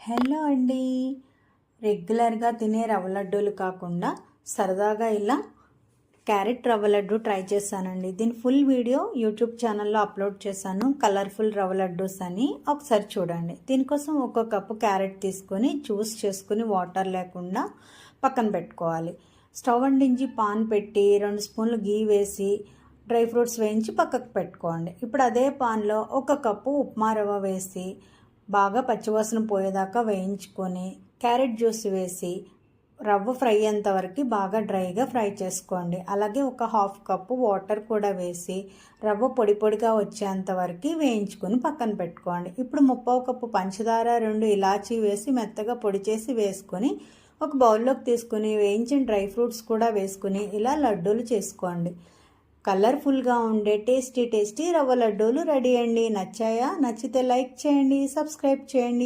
Hello అండి. రెగ్యులర్గా తినే రవ్వ లడ్డూలు కాకుండా సరదాగా ఇలా క్యారెట్ రవ్వ లడ్డు ట్రై చేశానండి. దీని ఫుల్ వీడియో యూట్యూబ్ ఛానల్లో అప్లోడ్ చేశాను. కలర్ఫుల్ రవ్వ లడ్డూస్ అని ఒకసారి చూడండి. దీనికోసం ఒక కప్పు క్యారెట్ తీసుకొని జ్యూస్ చేసుకుని వాటర్ లేకుండా పక్కన పెట్టుకోవాలి. స్టవ్ అంటించి పాన్ పెట్టి 2 స్పూన్లు గీ వేసి డ్రై ఫ్రూట్స్ వేయించి పక్కకు పెట్టుకోండి. ఇప్పుడు అదే పాన్లో ఒక కప్పు ఉప్మా రవ్వ వేసి బాగా పచ్చివాసన పోయేదాకా వేయించుకొని క్యారెట్ జ్యూస్ వేసి రవ్వ ఫ్రై అయ్యేంతవరకు బాగా డ్రైగా ఫ్రై చేసుకోండి. అలాగే ఒక హాఫ్ కప్పు వాటర్ కూడా వేసి రవ్వ పొడి పొడిగా వచ్చేంతవరకు వేయించుకొని పక్కన పెట్టుకోండి. ఇప్పుడు 1/2 కప్పు పంచదార 2 ఇలాచీ వేసి మెత్తగా పొడి చేసి వేసుకొని ఒక బౌల్లోకి తీసుకుని వేయించిన డ్రై ఫ్రూట్స్ కూడా వేసుకుని ఇలా లడ్డూలు చేసుకోండి. కలర్ఫుల్గా ఉండే టేస్టీ రవ్వ లడ్డూలు రెడీ అండి. నచ్చాయా? నచ్చితే లైక్ చేయండి, సబ్స్క్రైబ్ చేయండి.